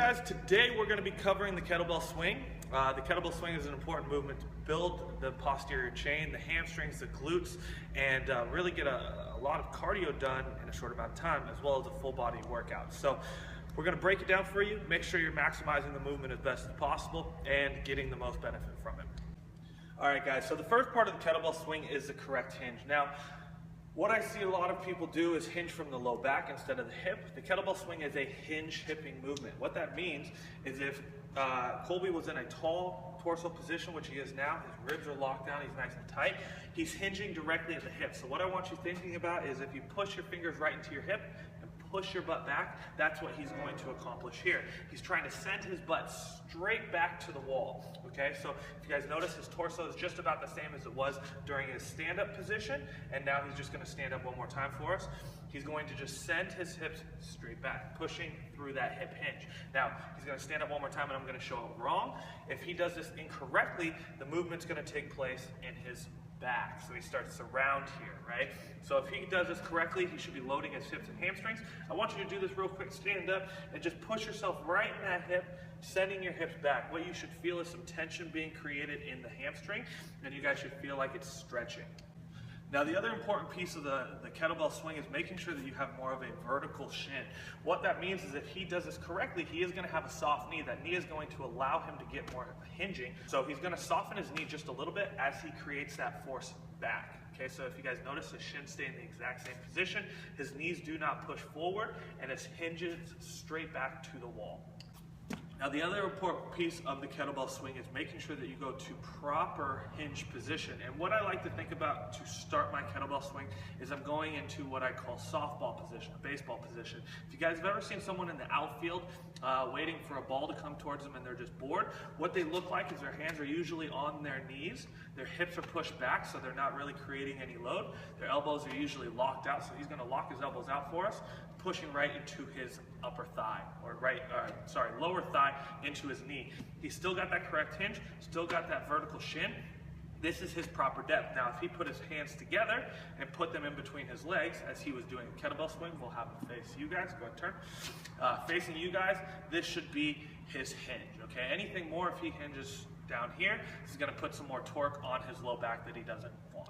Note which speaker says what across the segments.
Speaker 1: guys, today we're going to be covering the kettlebell swing. The kettlebell swing is an important movement to build the posterior chain, the hamstrings, the glutes, and really get a lot of cardio done in a short amount of time, as well as a full body workout. So we're going to break it down for you, make sure you're maximizing the movement as best as possible and getting the most benefit from it. All right guys, so the first part of the kettlebell swing is the correct hinge. Now, what I see a lot of people do is hinge from the low back instead of the hip. The kettlebell swing is a hinge hipping movement. What that means is if Colby was in a tall torso position, which he is now, his ribs are locked down, he's nice and tight, he's hinging directly at the hip. So what I want you thinking about is if you push your fingers right into your hip and push your butt back, that's what he's going to accomplish here. He's trying to send his butt straight back to the wall, okay? So if you guys notice, his torso is just about the same as it was during his stand-up position, and now he's just gonna stand up one more time for us. He's going to just send his hips straight back, pushing through that hip hinge. Now, he's gonna stand up one more time, and I'm gonna show him wrong. If he does this incorrectly, the movement's gonna take place in his back. So he starts to round here, right? So if he does this correctly, he should be loading his hips and hamstrings. I want you to do this real quick, stand up, and just push yourself right in that hip, sending your hips back. What you should feel is some tension being created in the hamstring, and you guys should feel like it's stretching. Now, the other important piece of the kettlebell swing is making sure that you have more of a vertical shin. What that means is if he does this correctly, he is going to have a soft knee. That knee is going to allow him to get more hinging. So he's going to soften his knee just a little bit as he creates that force back. Okay, so if you guys notice, his shins stay in the exact same position. His knees do not push forward, and his hinges straight back to the wall. Now, the other important piece of the kettlebell swing is making sure that you go to proper hinge position. And what I like to think about to start my kettlebell swing is I'm going into what I call softball position, a baseball position. If you guys have ever seen someone in the outfield waiting for a ball to come towards them and they're just bored, what they look like is their hands are usually on their knees, their hips are pushed back so they're not really creating any load, their elbows are usually locked out, so he's going to lock his elbows out for us, pushing right into his upper thigh, or lower thigh into his knee. He's still got that correct hinge, still got that vertical shin. This is his proper depth. Now, if he put his hands together and put them in between his legs, as he was doing a kettlebell swing, we'll have him face you guys, go ahead, turn. Facing you guys, this should be his hinge, okay? Anything more, if he hinges down here, he's gonna put some more torque on his low back that he doesn't want.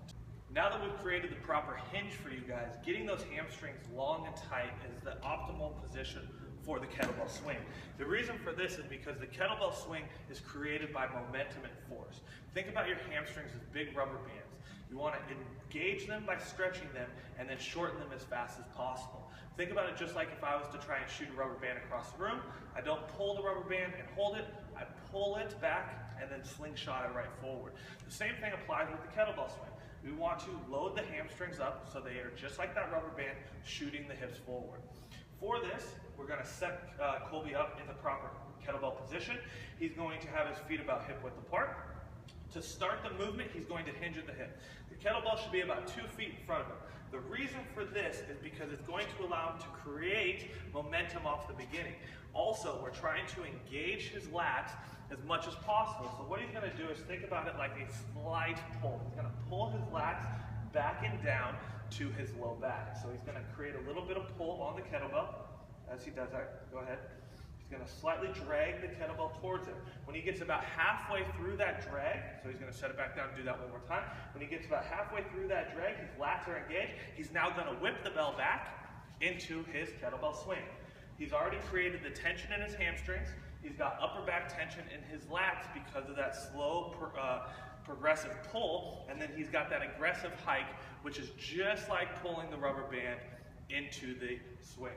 Speaker 1: Now that we've created the proper hinge for you guys, getting those hamstrings long and tight is the optimal position for the kettlebell swing. The reason for this is because the kettlebell swing is created by momentum and force. Think about your hamstrings as big rubber bands. You want to engage them by stretching them and then shorten them as fast as possible. Think about it just like if I was to try and shoot a rubber band across the room. I don't pull the rubber band and hold it, I pull it back and then slingshot it right forward. The same thing applies with the kettlebell swing. We want to load the hamstrings up so they are just like that rubber band, shooting the hips forward. For this, we're going to set Colby up in the proper kettlebell position. He's going to have his feet about hip width apart. To start the movement, he's going to hinge at the hip. The kettlebell should be about 2 feet in front of him. The reason for this is because it's going to allow him to create momentum off the beginning. Also, we're trying to engage his lats as much as possible. So what he's going to do is think about it like a slight pull. He's going to pull his lats back and down to his low back. So he's going to create a little bit of pull on the kettlebell. As he does that, go ahead. He's going to slightly drag the kettlebell towards him. When he gets about halfway through that drag, so he's going to set it back down and do that one more time. When he gets about halfway through that drag, his lats are engaged. He's now going to whip the bell back into his kettlebell swing. He's already created the tension in his hamstrings. He's got upper back tension in his lats because of that slow progressive pull, and then he's got that aggressive hike, which is just like pulling the rubber band into the swing.